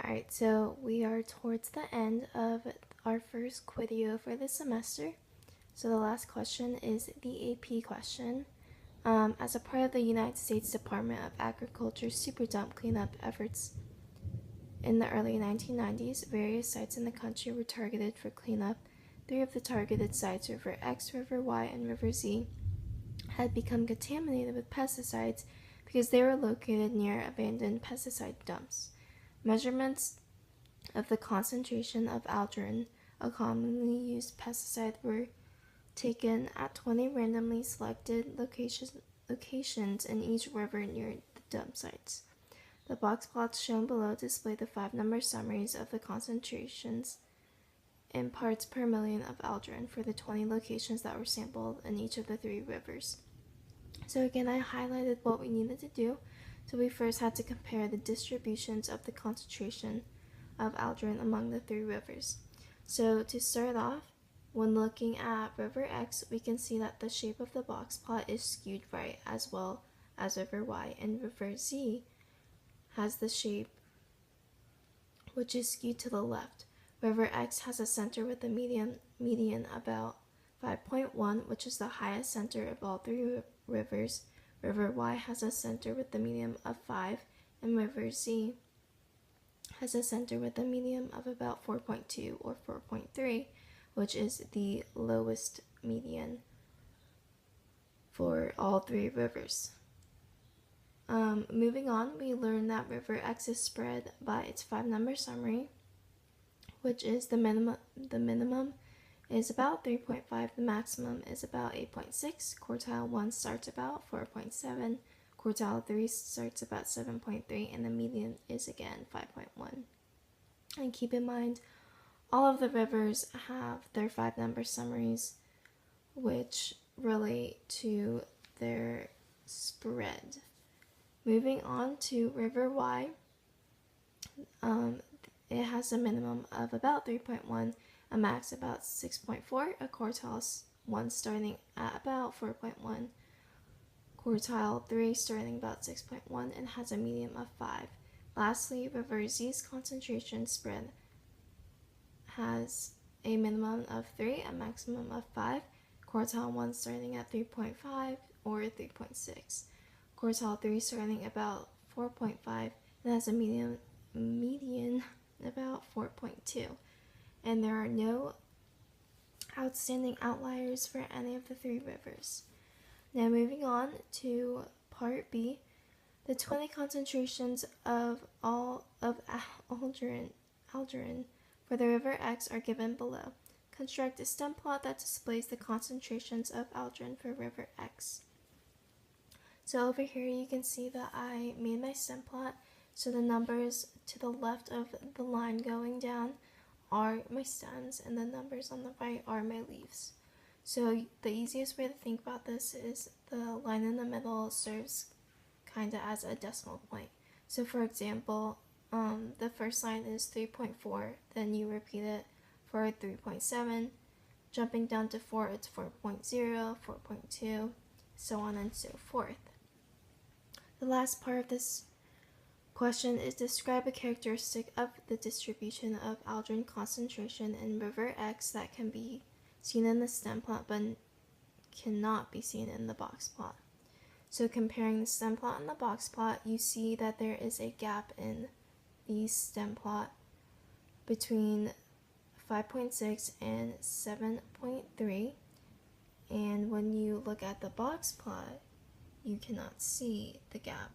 Alright, so we are towards the end of our first Quideo for the semester. So the last question is the AP question. As a part of the United States Department of Agriculture's super dump cleanup efforts in the early 1990s, various sites in the country were targeted for cleanup. 3 of the targeted sites, River X, River Y, and River Z, had become contaminated with pesticides because they were located near abandoned pesticide dumps. Measurements of the concentration of aldrin, a commonly used pesticide, were taken at 20 randomly selected locations in each river near the dump sites. The box plots shown below display the 5-number summaries of the concentrations in parts per million of aldrin for the 20 locations that were sampled in each of the 3 rivers. So again, I highlighted what we needed to do. So we first had to compare the distributions of the concentration of aldrin among the 3 rivers. So to start off, when looking at River X, we can see that the shape of the box plot is skewed right, as well as River Y, and River Z has the shape which is skewed to the left. River X has a center with a median about 5.1, which is the highest center of all 3 rivers. River Y has a center with a median of 5, and River Z has a center with a median of about 4.2 or 4.3, which is the lowest median for all 3 rivers. Moving on, we learned that River X is spread by its 5-number summary, which is the minimum is about 3.5, the maximum is about 8.6, quartile 1 starts about 4.7, quartile 3 starts about 7.3, and the median is again 5.1. And keep in mind, all of the rivers have their 5-number summaries, which relate to their spread. Moving on to River Y, it has a minimum of about 3.1, a max about 6.4, a quartile 1 starting at about 4.1, quartile 3 starting about 6.1, and has a median of 5. Lastly, River Z's concentration spread has a minimum of 3, a maximum of 5, quartile 1 starting at 3.5 or 3.6, quartile 3 starting about 4.5, and has a median about 4.2. And there are no outstanding outliers for any of the 3 rivers. Now moving on to part B, the 20 concentrations of aldrin for the River X are given below. Construct a stem plot that displays the concentrations of aldrin for River X. So over here you can see that I made my stem plot, so the numbers to the left of the line going down are my stems, and the numbers on the right are my leaves. So the easiest way to think about this is the line in the middle serves kind of as a decimal point. So for example, the first line is 3.4, then you repeat it for 3.7, jumping down to 4, it's 4.0, 4.2, so on and so forth. The last part of this question is describe a characteristic of the distribution of aldrin concentration in River X that can be seen in the stem plot but cannot be seen in the box plot. So comparing the stem plot and the box plot, you see that there is a gap in the stem plot between 5.6 and 7.3, and when you look at the box plot, you cannot see the gap